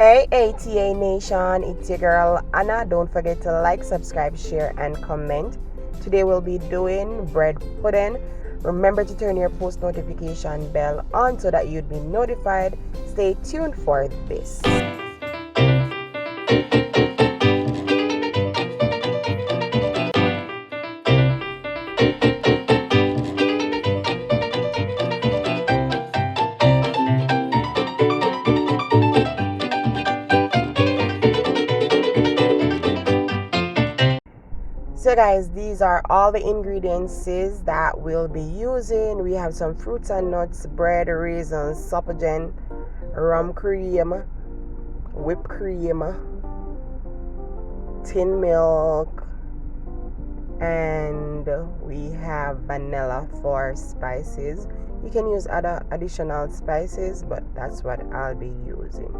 Hey ATA Nation, it's your girl Anna. Don't forget to like, subscribe, share, and comment. Today we'll be doing bread pudding. Remember to turn your post notification bell on so that you'd be notified. Stay tuned for this. So guys, these are all the ingredients that we'll be using. We have some fruits and nuts, bread, raisins, suppagen, rum cream, whipped cream, tin milk, and we have vanilla for spices. You can use other additional spices, but that's what I'll be using.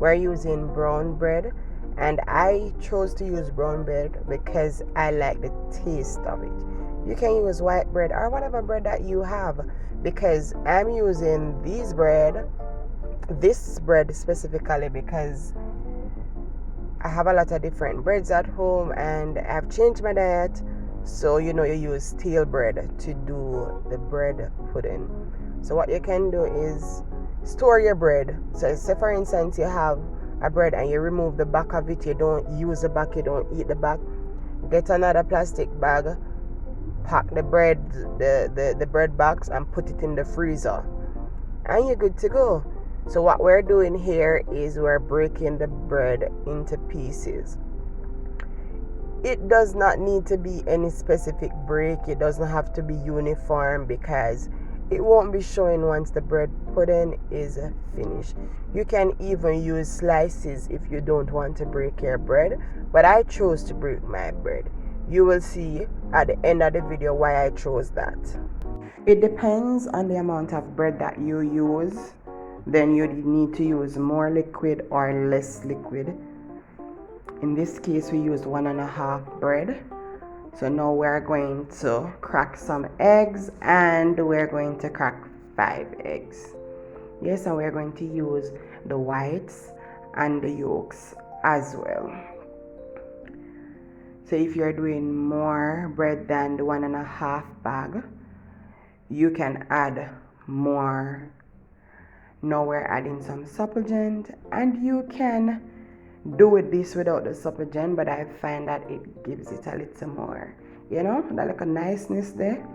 We're using brown bread, and I chose to use brown bread because I like the taste of it. You can use white bread or whatever bread that you have, because I'm using this bread specifically because I have a lot of different breads at home and I've changed my diet. So you use stale bread to do the bread pudding. So what you can do is store your bread. So say for instance you have a bread and you remove the back of it, you don't use the back, you don't eat the back, get another plastic bag, pack the bread, the bread box, and put it in the freezer, and you're good to go. So what we're doing here is we're breaking the bread into pieces. It does not need to be any specific break. It doesn't have to be uniform because it won't be showing once the bread pudding is finished. You can even use slices if you don't want to break your bread, but I chose to break my bread. You will see at the end of the video why I chose that. It depends on the amount of bread that you use. Then you need to use more liquid or less liquid. In this case we used 1.5 bread. So now we're going to crack some eggs, and we're going to crack 5 eggs. Yes, and we're going to use the whites and the yolks as well. So if you're doing more bread than the 1.5 bag, you can add more. Now we're adding some supplement, and you can do this without the supplement, but I find that it gives it a little more, that like a niceness there.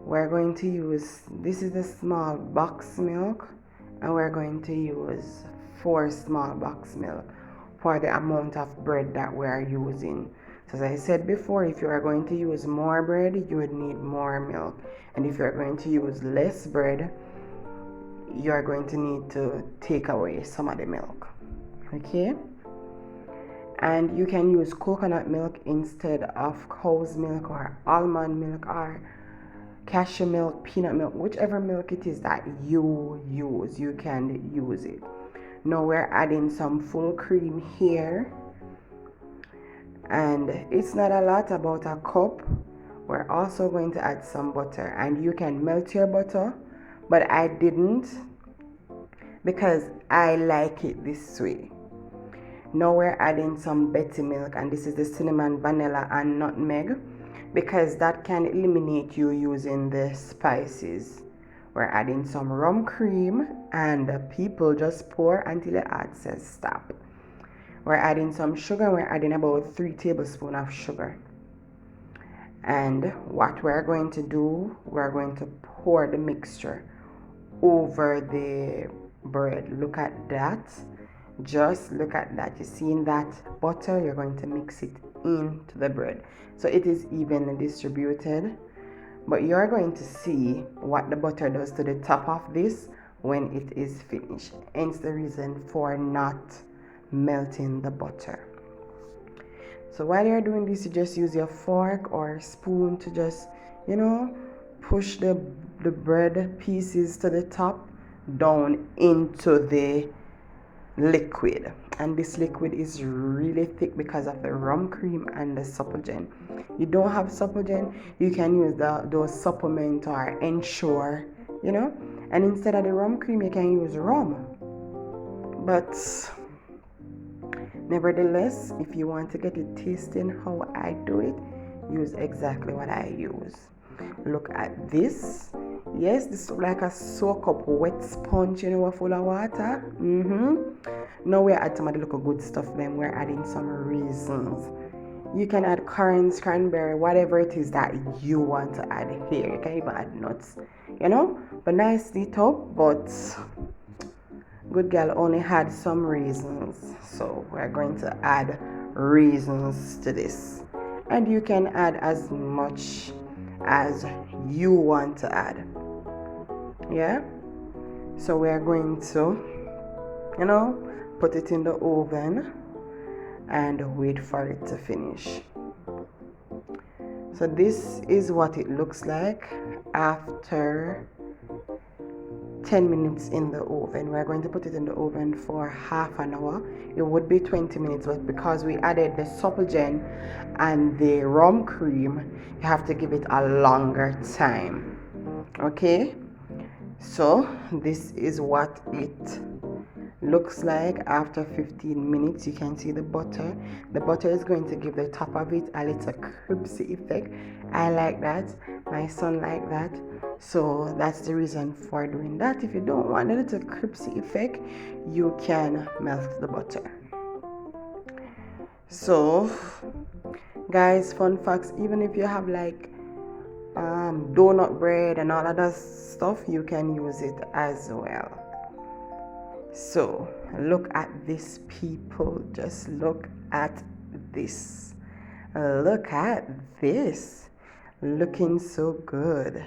We're going to use, this is the small box milk, and we're going to use 4 small box milk for the amount of bread that we're using. So as I said before, if you are going to use more bread, you would need more milk, and if you're going to use less bread, you are going to need to take away some of the milk. Okay, and you can use coconut milk instead of cow's milk or almond milk or cashew milk, peanut milk, whichever milk it is that you use, you can use it. Now we're adding some full cream here, and it's not a lot, about a cup. We're also going to add some butter, and you can melt your butter, but I didn't because I like it this way. Now we're adding some Betty milk, and this is the cinnamon, vanilla, and nutmeg, because that can eliminate you using the spices. We're adding some rum cream, and people just pour until the ad says stop. We're adding some sugar. We're adding about 3 tablespoons of sugar. And what we're going to do, we're going to pour the mixture over the bread. Look at that. Just look at that. You see in that butter, you're going to mix it into the bread so it is evenly distributed. But you're going to see what the butter does to the top of this when it is finished. Hence the reason for not melting the butter. So while you're doing this, you just use your fork or spoon to just push the bread pieces to the top down into the liquid, and this liquid is really thick because of the rum cream and the supplement. You don't have supplement, you can use those supplement or ensure, and instead of the rum cream you can use rum. But nevertheless, if you want to get it tasting how I do it, use exactly what I use. Look at this. Yes, this looks like a soak up wet sponge, full of water. Now we're adding some of the little good stuff. Then we're adding some raisins. You can add currants, cranberry, whatever it is that you want to add here. You can even add nuts, but nicely top. But good girl only had some raisins, so we're going to add raisins to this. And you can add as much as you want to add. Yeah, so we're going to put it in the oven and wait for it to finish. So this is what it looks like after 10 minutes in the oven. We're going to put it in the oven for half an hour. It would be 20 minutes, but because we added the supple and the rum cream, you have to give it a longer time. Okay, so this is what it looks like after 15 minutes. You can see the butter. The butter is going to give the top of it a little crispy effect. I like that. My son like that. So that's the reason for doing that. If you don't want a little crispy effect, you can melt the butter. So guys, fun facts, even if you have like donut bread and all other stuff, you can use it as well. So look at this, people. Just look at this. Look at this. Looking so good.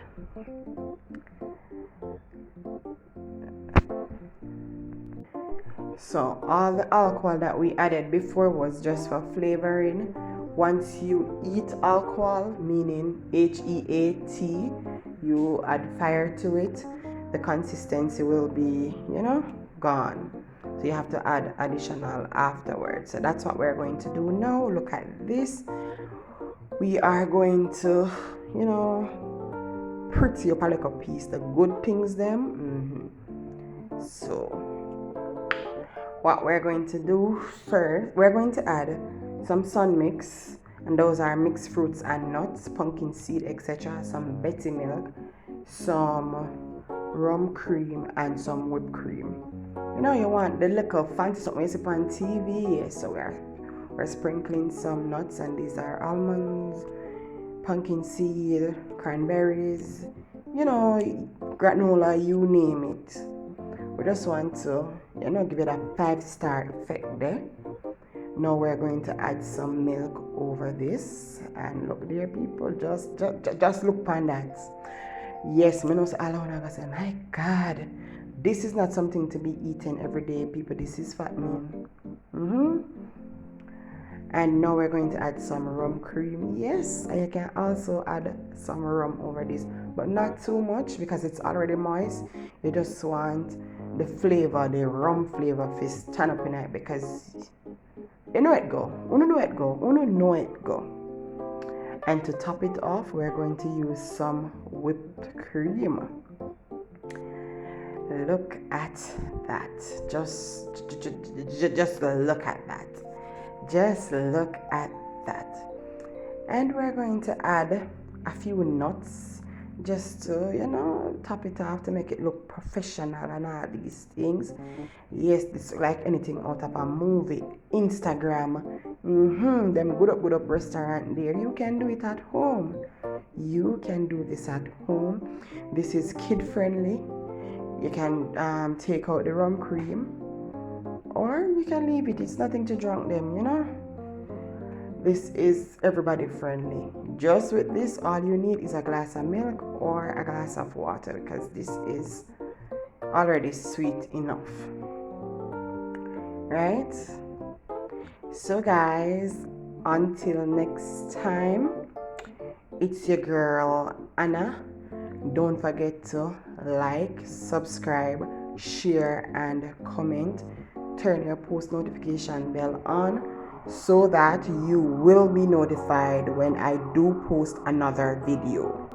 So all the alcohol that we added before was just for flavoring. Once you eat alcohol, meaning HEAT, you add fire to it, the consistency will be, gone. So you have to add additional afterwards. So that's what we're going to do now. Look at this. We are going to, pretty up a little piece, the good things them. So what we're going to do first, we're going to add some sun mix, and those are mixed fruits and nuts, pumpkin seed, etc., some Betty milk, some rum cream, and some whipped cream. You want the little fancy something you see on TV. Yes, so we're sprinkling some nuts, and these are almonds, pumpkin seed, cranberries, granola, you name it. We just want to, give it a 5-star effect there. Now we're going to add some milk over this, and look there, people, just look upon that. Yes, me know say all I wanna say, my God, this is not something to be eaten every day, people. This is fattening. And now we're going to add some rum cream. Yes, and you can also add some rum over this, but not too much because it's already moist. You just want the flavor, the rum flavor, to stand up in it, because you know it go. Uno know it go. And to top it off, we're going to use some whipped cream. Look at that. Just look at that. Just look at that. And we're going to add a few nuts just to, top it off to make it look professional and all these things. Yes, this is like anything out of a movie, Instagram. Them good up restaurant there. You can do it at home. You can do this at home. This is kid friendly. You can take out the rum cream, or you can leave it. It's nothing to drunk them, This is everybody friendly. Just with this, all you need is a glass of milk or a glass of water, because this is already sweet enough. Right? So guys, until next time, it's your girl Anna. Don't forget to like, subscribe, share, and comment. Turn your post notification bell on so that you will be notified when I do post another video.